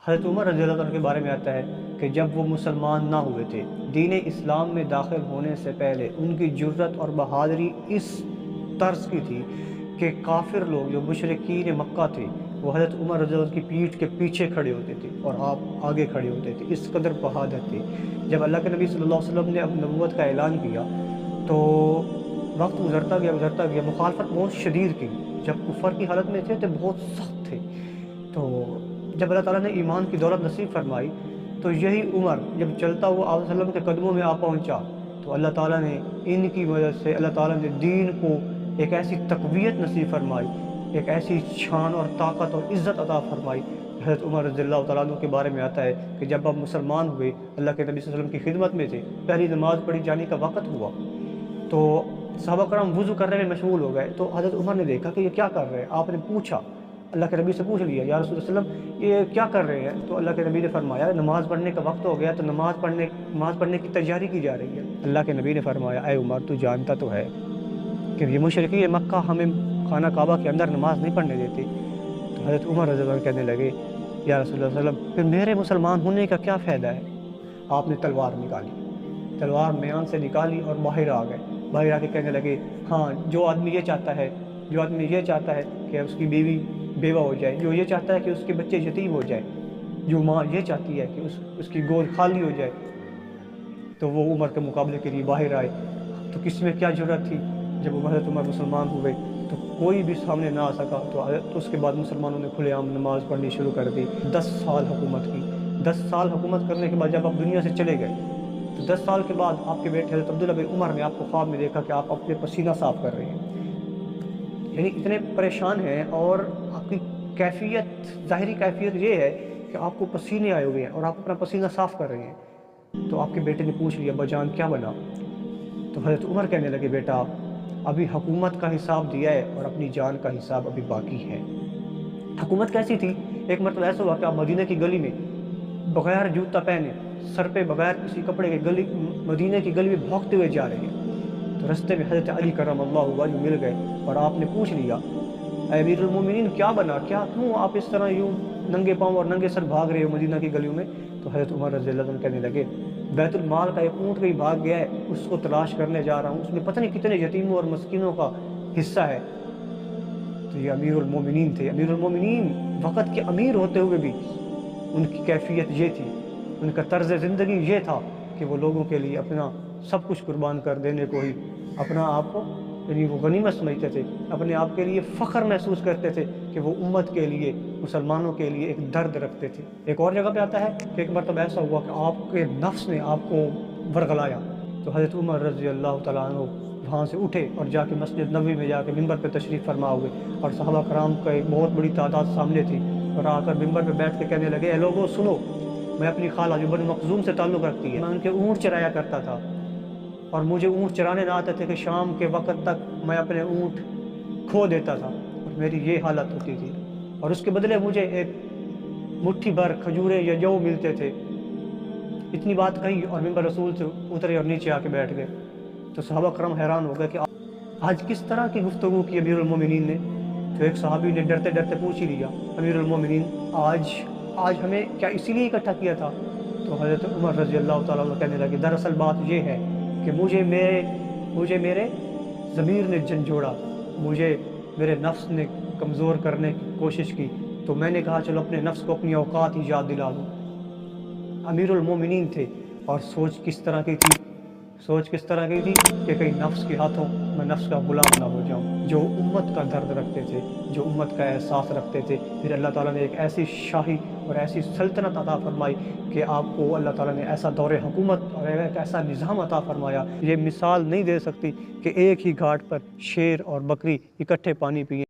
حضرت عمر رضی اللہ عنہ کے بارے میں آتا ہے کہ جب وہ مسلمان نہ ہوئے تھے، دین اسلام میں داخل ہونے سے پہلے ان کی جرأت اور بہادری اس طرز کی تھی کہ کافر لوگ جو مشرکین مکہ تھے وہ حضرت عمر رضی اللہ عنہ کی پیٹھ کے پیچھے کھڑے ہوتے تھے اور آپ آگے کھڑے ہوتے تھے، اس قدر بہادر تھے۔ جب اللہ کے نبی صلی اللہ علیہ وسلم نے اپنی نبوت کا اعلان کیا تو وقت گزرتا گیا، مخالفت بہت شدید کی۔ جب کفر کی حالت میں تھے تو بہت سخت تھے، تو جب اللہ تعالیٰ نے ایمان کی دولت نصیب فرمائی تو یہی عمر جب چلتا ہوا آپ صلی اللہ علیہ وسلم کے قدموں میں آ پہنچا تو اللہ تعالیٰ نے ان کی وجہ سے اللہ تعالیٰ نے دین کو ایک ایسی تقویت نصیب فرمائی، ایک ایسی شان اور طاقت اور عزت عطا فرمائی۔ حضرت عمر رضی اللہ تعالیٰ عنہ کے بارے میں آتا ہے کہ جب آپ مسلمان ہوئے، اللہ کے نبی صلی اللہ علیہ وسلم کی خدمت میں تھے، پہلی نماز پڑھی جانے کا وقت ہوا تو صحابہ کرام وضو کرنے میں مشغول ہو گئے، تو حضرت عمر نے دیکھا کہ یہ کیا کر رہے ہیں۔ آپ نے پوچھا، اللہ کے نبی سے پوچھ لیا، یا رسول اللہ علیہ وسلم یہ کیا کر رہے ہیں؟ تو اللہ کے نبی نے فرمایا نماز پڑھنے کا وقت ہو گیا تو نماز پڑھنے کی تیاری کی جا رہی ہے۔ اللہ کے نبی نے فرمایا اے عمر تو جانتا تو ہے کہ یہ مشرکین مکہ ہمیں خانہ کعبہ کے اندر نماز نہیں پڑھنے دیتے۔ تو حضرت عمر رضی اللہ عنہ کہنے لگے یا رسول اللہ صلی اللہ علیہ وسلم پھر میرے مسلمان ہونے کا کیا فائدہ ہے؟ آپ نے تلوار نکالی، تلوار میان سے نکالی اور باہر آ گئے۔ باہر آ کے کہنے لگے ہاں جو آدمی یہ چاہتا ہے کہ اس کی بیوی بیوہ ہو جائے، جو یہ چاہتا ہے کہ اس کے بچے یتیم ہو جائیں، جو ماں یہ چاہتی ہے کہ اس کی گود خالی ہو جائے، تو وہ عمر کے مقابلے کے لیے باہر آئے۔ تو کس میں کیا ضرورت تھی؟ جب حضرت عمر مسلمان ہوئے تو کوئی بھی سامنے نہ آ سکا، تو اس کے بعد مسلمانوں نے کھلے عام نماز پڑھنی شروع کر دی۔ 10 سال حکومت کی۔ 10 سال حکومت کرنے کے بعد جب آپ دنیا سے چلے گئے تو 10 سال کے بعد آپ کے بیٹے حضرت عبداللہ بن عمر نے آپ کو خواب میں دیکھا کہ آپ اپنے پسینہ صاف کر رہے ہیں، یعنی اتنے پریشان ہیں، اور آپ کی کیفیت، ظاہری کیفیت یہ ہے کہ آپ کو پسینے آئے ہوئے ہیں اور آپ اپنا پسینہ صاف کر رہے ہیں۔ تو آپ کے بیٹے نے پوچھ لیا ابا جان کیا بنا؟ تو حضرت عمر کہنے لگے بیٹا ابھی حکومت کا حساب دیا ہے اور اپنی جان کا حساب ابھی باقی ہے۔ حکومت کیسی تھی؟ ایک مرتبہ ایسا ہوا کہ آپ مدینہ کی گلی میں بغیر جوتا پہنے، سر پہ بغیر کسی کپڑے کے مدینہ کی گلی میں بھاگتے ہوئے جا رہے ہیں، تو رستے میں حضرت علی کرم اللہ وجہ مل گئے اور آپ نے پوچھ لیا اے امیر المومنین کیا بنا، کیوں آپ اس طرح یوں ننگے پاؤں اور ننگے سر بھاگ رہے ہو مدینہ کی گلیوں میں؟ تو حضرت عمر رضی اللہ عنہ کہنے لگے بیت المال کا ایک اونٹ کہیں بھاگ گیا ہے، اس کو تلاش کرنے جا رہا ہوں، اس میں پتہ نہیں کتنے یتیموں اور مسکینوں کا حصہ ہے۔ تو یہ امیر المومنین تھے۔ امیر المومنین وقت کے امیر ہوتے ہوئے بھی ان کی کیفیت یہ تھی، ان کا طرز زندگی یہ تھا کہ وہ لوگوں کے لیے اپنا سب کچھ قربان کر دینے کو ہی اپنا آپ کو یعنی وہ غنیمت سمجھتے تھے، اپنے آپ کے لیے فخر محسوس کرتے تھے کہ وہ امت کے لیے، مسلمانوں کے لیے ایک درد رکھتے تھے۔ ایک اور جگہ پہ آتا ہے کہ ایک مرتبہ ایسا ہوا کہ آپ کے نفس نے آپ کو ورغلایا، تو حضرت عمر رضی اللہ تعالیٰ عنہ وہاں سے اٹھے اور جا کے مسجد نبوی میں جا کے ممبر پہ تشریف فرما ہوئے، اور صحابہ کرام کا ایک بہت بڑی تعداد سامنے تھی، اور آ کر ممبر پہ بیٹھ کے کہنے لگے اے لوگوں سنو، میں اپنی خالہ جو بنو مخزوم سے تعلق رکھتی ہے، میں ان کے اونٹ چرایا کرتا تھا، اور مجھے اونٹ چرانے نہ آتے تھے کہ شام کے وقت تک میں اپنے اونٹ کھو دیتا تھا، اور میری یہ حالت ہوتی تھی، اور اس کے بدلے مجھے ایک مٹھی بھر کھجورے یا جو ملتے تھے۔ اتنی بات کہی اور ممبر رسول سے اترے اور نیچے آ کے بیٹھ گئے۔ تو صحابہ کرام حیران ہو گئے کہ آج کس طرح کی گفتگو کی امیر المومنین نے؟ تو ایک صحابی نے ڈرتے ڈرتے پوچھ ہی لیا امیر المومنین آج ہمیں کیا اسی لیے اکٹھا کیا تھا؟ تو حضرت عمر رضی اللہ تعالیٰ عنہ کہنے لگے دراصل بات یہ ہے کہ مجھے میرے ضمیر نے جھنجھوڑا، مجھے میرے نفس نے کمزور کرنے کی کوشش کی، تو میں نے کہا چلو اپنے نفس کو اپنی اوقات ہی یاد دلا دوں۔ امیر المومنین تھے، اور سوچ کس طرح کی تھی کہ کہیں نفس کے ہاتھوں میں نفس کا غلام نہ ہو جاؤں۔ جو امت کا درد رکھتے تھے، جو امت کا احساس رکھتے تھے، پھر اللہ تعالیٰ نے ایک ایسی شاہی اور ایسی سلطنت عطا فرمائی کہ آپ کو اللہ تعالیٰ نے ایسا دور حکومت اور ایک ایسا نظام عطا فرمایا، یہ مثال نہیں دے سکتی کہ ایک ہی گھاٹ پر شیر اور بکری اکٹھے پانی پئیں۔